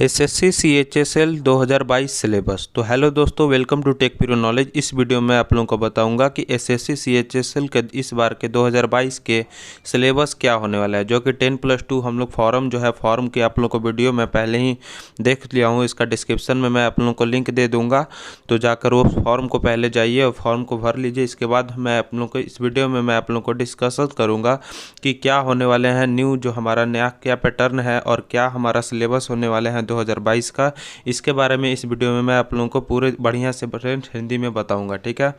SSC CHSL 2022 syllabus. तो hello दोस्तों, welcome to tech pro knowledge. इस वीडियो में आप लोगों को बताऊंगा कि एसएससी सीएचएसएल के इस बार के 2022 के सिलेबस क्या होने वाला है, जो कि 10+2 हम लोग फॉर्म जो है फॉर्म की आप लोगों को वीडियो में पहले ही देख लिया हूँ। इसका डिस्क्रिप्शन में मैं आप लोगों को लिंक दे दूँगा, तो जाकर वो फॉर्म को पहले जाइए और फॉर्म को भर लीजिए। इसके बाद मैं आप लोगों को इस वीडियो में मैं आप लोगों को डिस्कस करूँगा कि क्या होने वाले हैं न्यू, जो हमारा नया क्या पैटर्न है और क्या हमारा सिलेबस होने वाले हैं 2022 का। इसके बारे में इस वीडियो में मैं आप लोगों को पूरे बढ़िया से हिंदी में बताऊंगा, ठीक है।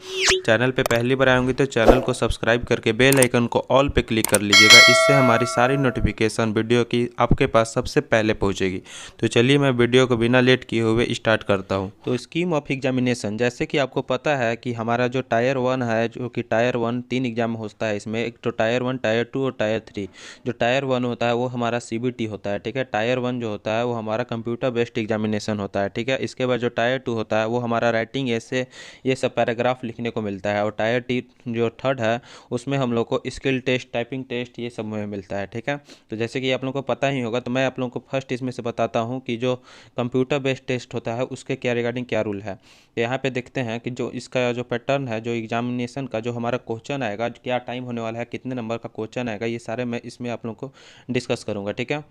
चैनल पे पहली बार आएंगे तो चैनल को सब्सक्राइब करके बेल आइकन को ऑल पे क्लिक कर लीजिएगा। इससे हमारी सारी नोटिफिकेशन वीडियो की आपके पास सबसे पहले पहुंचेगी। तो चलिए मैं वीडियो को बिना लेट किए हुए स्टार्ट करता हूँ। तो स्कीम ऑफ एग्जामिनेशन, जैसे कि आपको पता है कि हमारा जो टायर 1 है, जो कि टायर 1 3 एग्जाम होता है इसमें, एक तो टायर 1, टायर 2 और टायर 3। जो टायर 1 होता है वो हमारा सीबीटी होता है, ठीक है। टायर 1 जो होता है वो हमारा कंप्यूटर बेस्ड एग्जामिनेशन होता है, ठीक है। इसके बाद जो टायर 2 होता है वो हमारा राइटिंग ऐसे ये सब पैराग्राफ लिखने को मिलता है। और टायर टी जो थर्ड है उसमें हम लोग को स्किल टेस्ट, टाइपिंग टेस्ट ये सब में मिलता है, ठीक है। तो जैसे कि आप लोगों को पता ही होगा, तो मैं आप लोगों को फर्स्ट इसमें से बताता हूँ कि जो कंप्यूटर बेस्ड टेस्ट होता है उसके क्या रिगार्डिंग क्या रूल है। यहाँ पे देखते हैं कि जो इसका जो पैटर्न है, जो एग्जामिनेशन का जो हमारा क्वेश्चन आएगा, क्या टाइम होने वाला है, कितने नंबर का क्वेश्चन आएगा, ये सारे मैं इसमें आप लोगों को डिस्कस करूँगा, ठीक है।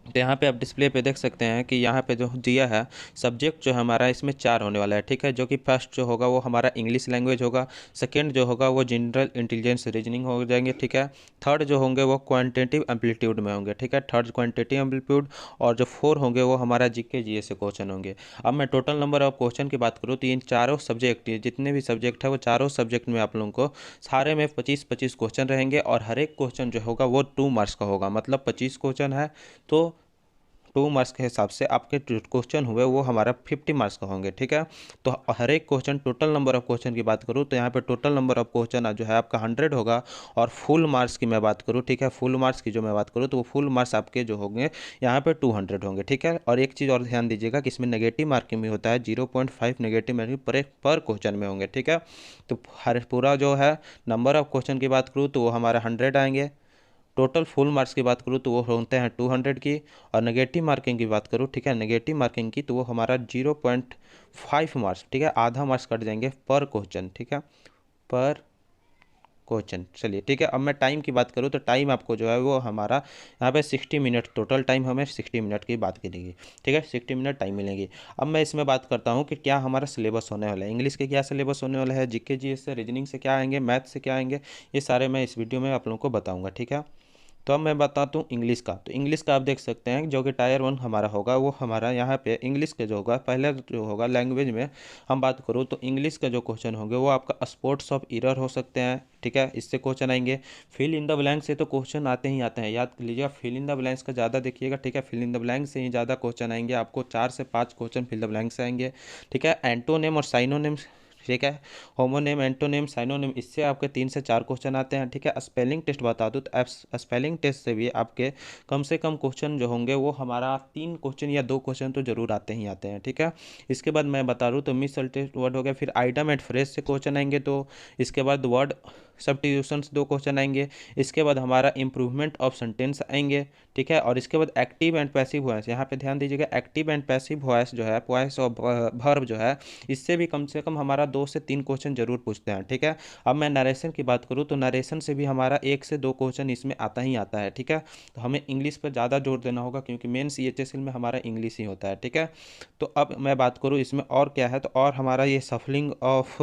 तो यहाँ पे आप डिस्प्ले पे देख सकते हैं कि यहाँ पे जो दिया है सब्जेक्ट जो हमारा इसमें 4 होने वाला है, ठीक है। जो कि फर्स्ट जो होगा वो हमारा इंग्लिश लैंग्वेज होगा, सेकंड जो होगा वो जनरल इंटेलिजेंस रीजनिंग हो जाएंगे, ठीक है। थर्ड जो होंगे वो क्वांटिटेटिव एम्पलीट्यूड में होंगे, ठीक है। Third quantitative amplitude. और जो 4 होंगे वो हमारा जीके जीएस से क्वेश्चन होंगे। अब मैं टोटल नंबर ऑफ क्वेश्चन की बात करूँ तो इन चारों सब्जेक्ट, जितने भी सब्जेक्ट है वो चारों सब्जेक्ट में आप लोगों को सारे में 25-25 क्वेश्चन रहेंगे। और हर एक क्वेश्चन जो होगा वो 2 मार्क्स का होगा, मतलब 25 क्वेश्चन है तो 2 मार्क्स के हिसाब से आपके जो क्वेश्चन हुए वो हमारा 50 मार्क्स का होंगे, ठीक है। तो हर एक question, total number of question की बात करूँ तो यहाँ पे टोटल नंबर ऑफ क्वेश्चन जो है आपका 100 होगा। और फुल मार्क्स की मैं बात करूँ, ठीक है, फुल मार्क्स की जो मैं बात करूँ तो वो फुल मार्क्स आपके जो होंगे यहाँ पे 200 होंगे, ठीक है। और एक चीज़ और ध्यान दीजिएगा कि इसमें नेगेटिव मार्किंग भी होता है, 0.5 नेगेटिव मार्किंग पर क्वेश्चन में होंगे, ठीक है। तो हर पूरा जो है नंबर ऑफ क्वेश्चन की बात करूँ तो वो हमारा 100 आएंगे। टोटल फुल मार्क्स की बात करूँ तो वो होते हैं 200 की। और नेगेटिव मार्किंग की बात करूँ, ठीक है, नेगेटिव मार्किंग की तो वो हमारा 0.5 मार्क्स, ठीक है, आधा मार्क्स कट जाएंगे पर क्वेश्चन, ठीक है, पर क्वेश्चन। चलिए ठीक है। अब मैं टाइम की बात करूँ तो टाइम आपको जो है वो हमारा यहाँ पे 60 मिनट, टोटल टाइम हमें 60 मिनट की बात करेगी, ठीक है, 60 मिनट टाइम मिलेगी। अब मैं इसमें बात करता हूँ कि क्या हमारा सिलेबस होने वाला है, इंग्लिश के क्या सिलेबस होने वाला है, जीके जीएस से, रीजनिंग से क्या आएंगे, मैथ से क्या आएंगे, ये सारे मैं इस वीडियो में आप लोगों को बताऊँगा, ठीक है। तो अब मैं बताता हूँ इंग्लिश का। तो इंग्लिश का आप देख सकते हैं जो कि टायर 1 हमारा होगा वो हमारा यहाँ पे इंग्लिश के जो होगा, पहले जो होगा लैंग्वेज में हम बात करूँ तो इंग्लिश का जो क्वेश्चन होंगे वो आपका स्पोर्ट्स ऑफ ईरर हो सकते हैं, ठीक है, इससे क्वेश्चन आएंगे। फिल इन द ब्लैंक से तो क्वेश्चन आते ही आते हैं, याद कर लीजिएगा, फिल इन द ब्लैंक्स का ज़्यादा देखिएगा, ठीक है। फिल इन द ब्लैंक से ही ज़्यादा क्वेश्चन आएंगे, आपको 4 से 5 क्वेश्चन फिल द ब्लैंक से आएंगे, ठीक है। एंटोनेम और साइनोनेम, ठीक है, होमोनेम, एंटोनेम, साइनोनेम, इससे आपके 3 से 4 क्वेश्चन आते हैं, ठीक है। स्पेलिंग टेस्ट बता दूँ तो स्पेलिंग टेस्ट से भी आपके कम से कम क्वेश्चन जो होंगे वो हमारा 3 क्वेश्चन या 2 क्वेश्चन तो जरूर आते ही आते हैं, ठीक है। इसके बाद मैं बता दूँ तो मिस अल्टेस्ट वर्ड हो गया, फिर आइटम एंड फ्रेज से क्वेश्चन आएंगे, तो इसके बाद वर्ड सब्स्टिट्यूशंस 2 क्वेश्चन आएंगे। इसके बाद हमारा इंप्रूवमेंट ऑफ सेंटेंस आएंगे, ठीक है। और इसके बाद एक्टिव एंड पैसिव वॉइस, यहाँ पे ध्यान दीजिएगा, एक्टिव एंड पैसिव वॉइस जो है, वॉइस ऑफ वर्ब जो है, इससे भी कम से कम हमारा 2 से 3 क्वेश्चन जरूर पूछते हैं, ठीक है। अब मैं नरेशन की बात करूँ तो नरेशन से भी हमारा 1 से 2 क्वेश्चन इसमें आता ही आता है, ठीक है। तो हमें इंग्लिश पर ज़्यादा जोर देना होगा क्योंकि मेन सीएचएसएल में हमारा इंग्लिश ही होता है, ठीक है। तो अब मैं बात करूँ इसमें और क्या है, तो और हमारा ये सफलिंग ऑफ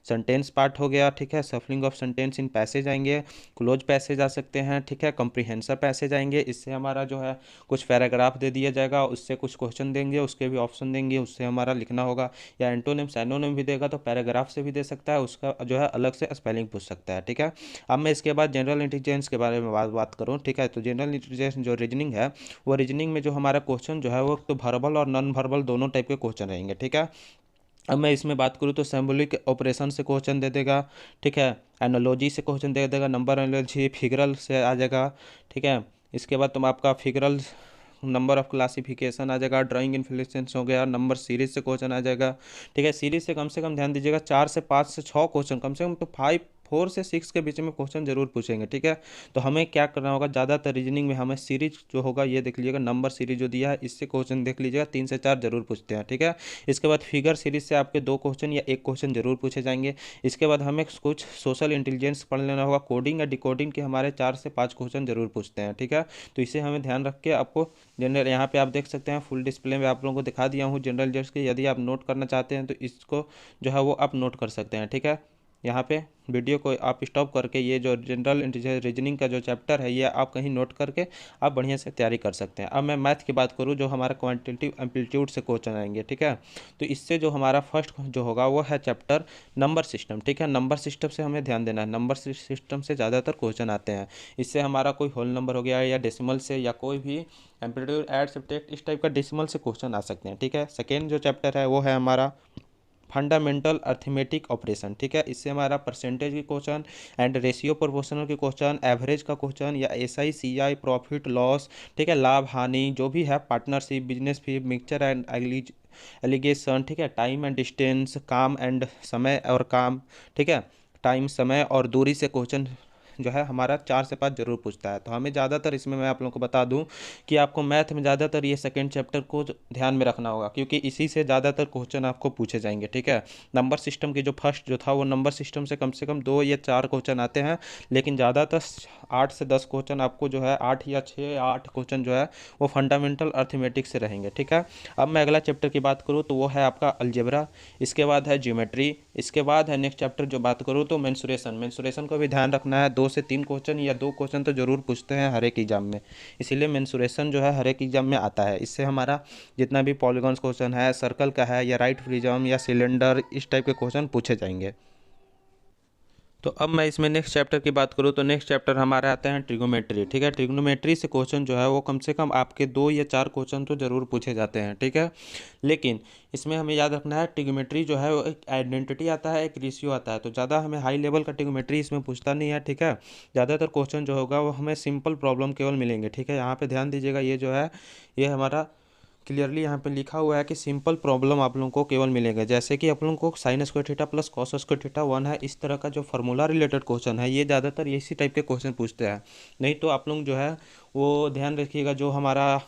सेंटेंस पार्ट हो गया, ठीक है। सफलिंग ऑफ सेंटेंस इन पैसेज आएंगे, क्लोज पैसेज आ सकते हैं, ठीक है, कॉम्प्रिहेंसिव पैसेज आएंगे, इससे हमारा जो है कुछ पैराग्राफ दे दिया जाएगा, उससे कुछ क्वेश्चन देंगे, उसके भी ऑप्शन देंगे, उससे हमारा लिखना होगा। या एंटोनिम साइनोनिम भी देगा तो पैराग्राफ से भी दे सकता है, उसका जो है अलग से स्पेलिंग पूछ सकता है, ठीक है। अब मैं इसके बाद जनरल इंटेलिजेंस के बारे में बात करूँ, ठीक है। तो जनरल इंटेलिजेंस जो रीजनिंग है, वो रीजनिंग में जो हमारा क्वेश्चन जो है वो तो वर्बल और नॉन वर्बल दोनों टाइप के क्वेश्चन रहेंगे, ठीक है। अब मैं इसमें बात करूँ तो सिंबॉलिक ऑपरेशन से क्वेश्चन दे देगा, ठीक है, एनालॉजी से क्वेश्चन दे देगा, नंबर एनालॉजी, फिगरल से आ जाएगा, ठीक है। इसके बाद तुम आपका फिगरल नंबर ऑफ क्लासिफिकेशन आ जाएगा, ड्राइंग इन्फ्लेक्शंस हो गया, नंबर सीरीज से क्वेश्चन आ जाएगा, ठीक है। सीरीज से कम ध्यान दीजिएगा 4 से 5 से 6 क्वेश्चन, कम से कम तो 5 4 से 6 के बीच में क्वेश्चन जरूर पूछेंगे, ठीक है। तो हमें क्या करना होगा, ज़्यादातर रीजनिंग में हमें सीरीज जो होगा ये देख लीजिएगा, नंबर सीरीज जो दिया है इससे क्वेश्चन देख लीजिएगा, 3 से 4 जरूर पूछते हैं, ठीक है। इसके बाद फिगर सीरीज से आपके 2 क्वेश्चन या 1 क्वेश्चन जरूर पूछे जाएंगे। इसके बाद हमें कुछ सोशल इंटेलिजेंस पढ़ लेना होगा, कोडिंग या डिकोडिंग के हमारे 4 से 5 क्वेश्चन जरूर पूछते हैं, ठीक है। तो इसे हमें ध्यान रख के आपको जनरल, यहाँ पे आप देख सकते हैं फुल डिस्प्ले में आप लोगों को दिखा दिया हूँ जनरल जर्स के। यदि आप नोट करना चाहते हैं तो इसको जो है वो आप नोट कर सकते हैं, ठीक है। यहाँ पे वीडियो को आप स्टॉप करके ये जो जनरल रीजनिंग का जो चैप्टर है ये आप कहीं नोट करके आप बढ़िया से तैयारी कर सकते हैं। अब मैं मैथ की बात करूँ, जो हमारा क्वांटिटेटिव एम्पलीट्यूड से क्वेश्चन आएंगे, ठीक है। तो इससे जो हमारा फर्स्ट जो होगा वो है चैप्टर नंबर सिस्टम, ठीक है। नंबर सिस्टम से हमें ध्यान देना है, नंबर सिस्टम से ज़्यादातर क्वेश्चन आते हैं। इससे हमारा कोई होल नंबर हो गया या डेसिमल से या कोई भी एम्पलीट्यूड ऐड सब्ट्रैक्ट इस टाइप का डेसिमल से क्वेश्चन आ सकते हैं, ठीक है। सेकेंड जो चैप्टर है वो है हमारा फंडामेंटल अर्थमेटिक ऑपरेशन, ठीक है। इससे हमारा परसेंटेज की क्वेश्चन एंड रेशियो प्रोपोर्शनल की क्वेश्चन, एवरेज का क्वेश्चन या एसआई सीआई, प्रॉफिट लॉस, ठीक है, लाभ हानि जो भी है, partnership, business fee, mixture and allegation, ठीक है, टाइम एंड डिस्टेंस, काम एंड समय और काम, ठीक है, टाइम समय और दूरी से क्वेश्चन जो है हमारा 4 से 5 जरूर पूछता है। तो हमें ज़्यादातर इसमें मैं आप लोगों को बता दूं कि आपको मैथ में ज़्यादातर ये सेकंड चैप्टर को ध्यान में रखना होगा, क्योंकि इसी से ज़्यादातर क्वेश्चन आपको पूछे जाएंगे, ठीक है। नंबर सिस्टम की जो फर्स्ट जो था वो नंबर सिस्टम से कम 2 या 4 क्वेश्चन आते हैं, लेकिन ज़्यादातर 8 से 10 क्वेश्चन आपको जो है 8 या 6 या 8 क्वेश्चन जो है वो फंडामेंटल अर्थमेटिक्स से रहेंगे, ठीक है। अब मैं अगला चैप्टर की बात करूँ तो वो है आपका अलजेब्रा, इसके बाद है ज्योमेट्री, इसके बाद है नेक्स्ट चैप्टर जो बात करूँ तो मेंसुरेशन को भी ध्यान रखना है। 2 से 3 क्वेश्चन या 2 क्वेश्चन तो जरूर पूछते हैं हर एक एग्जाम में, इसीलिए मेंसुरेशन जो है हर एक एग्जाम में आता है। इससे हमारा जितना भी पॉलीगॉन्स क्वेश्चन है, सर्कल का है या राइट प्रिज्म या सिलेंडर, इस टाइप के क्वेश्चन पूछे जाएंगे। तो अब मैं इसमें नेक्स्ट चैप्टर की बात करूँ तो नेक्स्ट चैप्टर हमारे आते हैं ट्रिग्नोमेट्री, ठीक है। ट्रिग्नोमेट्री से क्वेश्चन जो है वो कम से कम आपके 2 या 4 क्वेश्चन तो जरूर पूछे जाते हैं, ठीक है। लेकिन इसमें हमें याद रखना है ट्रिग्नोमेट्री जो है वो एक आइडेंटिटी आता है, एक रेशियो आता है, तो ज़्यादा हमें हाई लेवल का ट्रिग्नोमेट्री इसमें पूछता नहीं है, ठीक है। ज़्यादातर क्वेश्चन जो होगा वो हमें सिंपल प्रॉब्लम केवल मिलेंगे, ठीक है। यहाँ पर ध्यान दीजिएगा, ये जो है ये हमारा क्लियरली यहाँ पे लिखा हुआ है कि सिंपल प्रॉब्लम आप लोगों को केवल मिलेगा, जैसे कि आप लोगों को sine square theta plus cos square theta 1 है, इस तरह का जो फार्मूला रिलेटेड क्वेश्चन है ये ज़्यादातर इसी टाइप के क्वेश्चन पूछते हैं। नहीं तो आप लोग जो है वो ध्यान रखिएगा, जो हमारा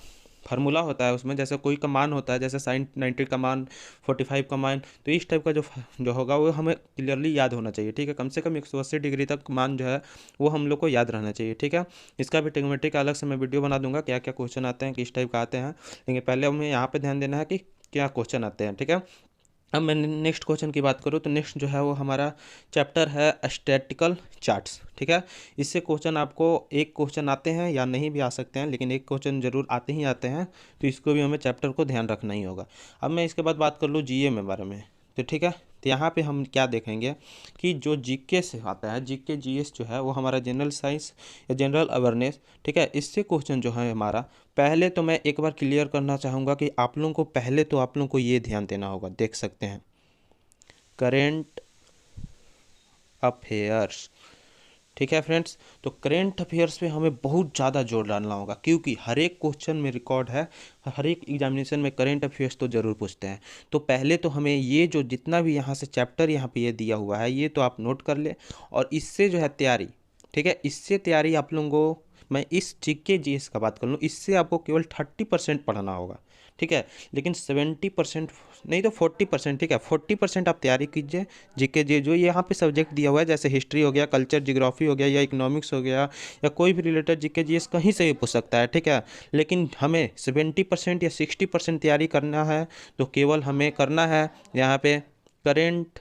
फार्मूला होता है उसमें जैसे कोई का मान होता है, जैसे साइन 90 का मान, 45 का मान, तो इस टाइप का जो होगा वो हमें क्लियरली याद होना चाहिए, ठीक है। कम से कम 180 डिग्री तक मान जो है वो हम लोग को याद रहना चाहिए, ठीक है। इसका भी ट्रिग्नोमेट्री का अलग से मैं वीडियो बना दूंगा, क्या क्या क्वेश्चन आते हैं, किस टाइप का आते हैं, लेकिन पहले हमें यहाँ पर ध्यान देना है कि क्या क्वेश्चन आते हैं, ठीक है। अब मैं नेक्स्ट क्वेश्चन की बात करूँ तो नेक्स्ट जो है वो हमारा चैप्टर है स्टैटिकल चार्ट्स, ठीक है। इससे क्वेश्चन आपको एक क्वेश्चन आते हैं या नहीं भी आ सकते हैं, लेकिन एक क्वेश्चन जरूर आते ही आते हैं, तो इसको भी हमें चैप्टर को ध्यान रखना ही होगा। अब मैं इसके बाद बात कर लूँ जीए में बारे में, तो ठीक है। तो यहाँ पे हम क्या देखेंगे कि जो जीके से आता है, जीके जीएस जो है वो हमारा जनरल साइंस या जनरल अवेयरनेस, ठीक है। इससे क्वेश्चन जो है हमारा, पहले तो मैं एक बार क्लियर करना चाहूँगा कि आप लोगों को पहले तो आप लोगों को ये ध्यान देना होगा, देख सकते हैं करेंट अफेयर्स, ठीक है फ्रेंड्स। तो करेंट अफेयर्स पे हमें बहुत ज़्यादा जोर डालना होगा, क्योंकि हर एक क्वेश्चन में रिकॉर्ड है, हर एक एग्जामिनेशन में करेंट अफेयर्स तो ज़रूर पूछते हैं। तो पहले तो हमें ये जो जितना भी यहाँ से चैप्टर यहाँ पे ये दिया हुआ है ये तो आप नोट कर ले, और इससे जो है तैयारी, ठीक है, इससे तैयारी आप लोगों को, मैं इस जीके जीएस का बात कर लूँ, इससे आपको केवल 30% पढ़ना होगा, ठीक है। लेकिन 70% नहीं तो 40%, ठीक है, 40% आप तैयारी कीजिए जीके जी, जो यहाँ पे सब्जेक्ट दिया हुआ है, जैसे हिस्ट्री हो गया, कल्चर जियोग्राफी हो गया या इकोनॉमिक्स हो गया या कोई भी रिलेटेड जीके जीएस कहीं से भी पूछ सकता है, ठीक है। लेकिन हमें 70% या 60% तैयारी करना है, तो केवल हमें करना है यहाँ पे करेंट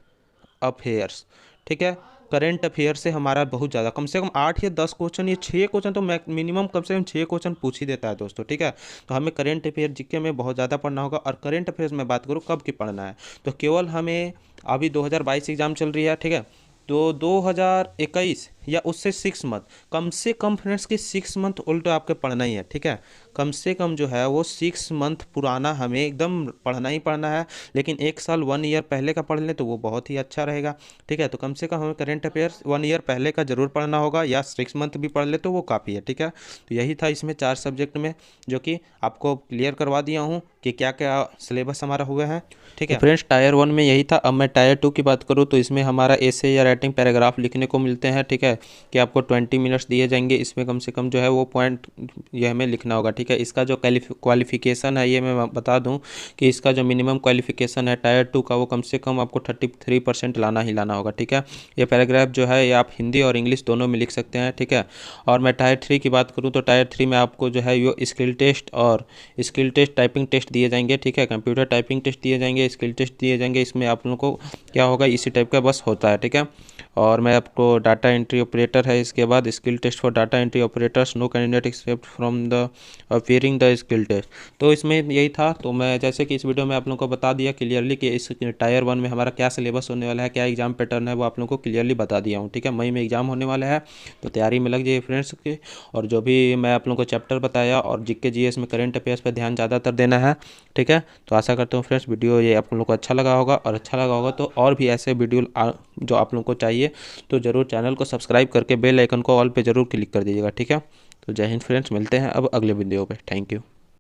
अफेयर्स, ठीक है। करेंट अफेयर से हमारा बहुत ज़्यादा, कम से कम 8 या 10 क्वेश्चन, ये 6 क्वेश्चन तो मिनिमम कम से कम 6 क्वेश्चन पूछ ही देता है दोस्तों, ठीक है। तो हमें करेंट अफेयर जीके में बहुत ज़्यादा पढ़ना होगा। और करेंट अफेयर्स में बात करूँ कब की पढ़ना है, तो केवल हमें अभी 2022 एग्ज़ाम चल रही है, ठीक है। तो 2021 या उससे 6 मंथ, कम से कम फ्रेंड्स की 6 मंथ ओल्ड आपके पढ़ना ही है, ठीक है। कम से कम जो है वो 6 मंथ पुराना हमें एकदम पढ़ना ही पढ़ना है। लेकिन 1 साल 1 ईयर पहले का पढ़ लें तो वो बहुत ही अच्छा रहेगा, ठीक है। तो कम से कम हमें करेंट अफेयर्स 1 ईयर पहले का जरूर पढ़ना होगा, या 6 मंथ भी पढ़ ले तो वो काफ़ी है, ठीक है। तो यही था इसमें 4 सब्जेक्ट में, जो कि आपको क्लियर करवा दिया हूँ कि क्या क्या सिलेबस हमारा हुआ है, ठीक है। तो फ्रेंड्स टायर 1 में यही था। अब मैं टायर 2 की बात करूँ तो इसमें हमारा ऐसे या राइटिंग पैराग्राफ लिखने को मिलते हैं, ठीक है, कि आपको 20 मिनट्स दिए जाएंगे। इसमें कम से कम जो है वो पॉइंट ये हमें लिखना होगा, ठीक है। इसका जो क्वालिफिकेशन है ये मैं बता दूं कि इसका जो मिनिमम क्वालिफिकेशन है टायर 2 का, वो कम से कम आपको 33% लाना ही लाना होगा, ठीक है। ये पैराग्राफ जो है ये आप हिंदी और इंग्लिश दोनों में लिख सकते हैं, ठीक है। और मैं टायर 3 की बात करूँ तो टायर 3 में आपको जो है ये स्किल टेस्ट और स्किल टेस्ट टाइपिंग टेस्ट दिए जाएंगे, ठीक है। कंप्यूटर टाइपिंग टेस्ट दिए जाएंगे, स्किल टेस्ट दिए जाएंगे। इसमें आप लोगों को क्या होगा, इसी टाइप का बस होता है, ठीक है। और मैं आपको डाटा एंट्री ऑपरेटर है, इसके बाद skill test for data entry operators, no candidate except from the appearing the skill test. तो इसमें यही था। तो मैं जैसे कि इस वीडियो में आप लोगों को बता दिया क्लियरली कि इस टायर 1 में हमारा क्या सिलेबस होने वाला है, क्या एग्जाम पैटर्न है, वो आप लोगों को क्लियरली बता दिया हूँ, ठीक है। मई में एग्जाम होने वाला है, तो तैयारी में लग जाइए फ्रेंड्स के। और जो भी मैं आप लोगों को चैप्टर बताया और जीके जीएस में करंट अफेयर्स पर ध्यान ज़्यादातर देना है, ठीक है। तो आशा करता हूँ फ्रेंड्स वीडियो ये आप लोगों को अच्छा लगा होगा, और अच्छा लगा होगा तो और भी ऐसे वीडियो जो आप लोगों को चाहिए तो ज़रूर चैनल को सब्सक्राइब करके बेल आइकन को ऑल पे ज़रूर क्लिक कर दीजिएगा, ठीक है। तो जय हिंद फ्रेंड्स, मिलते हैं अब अगले वीडियो पे। Thank you.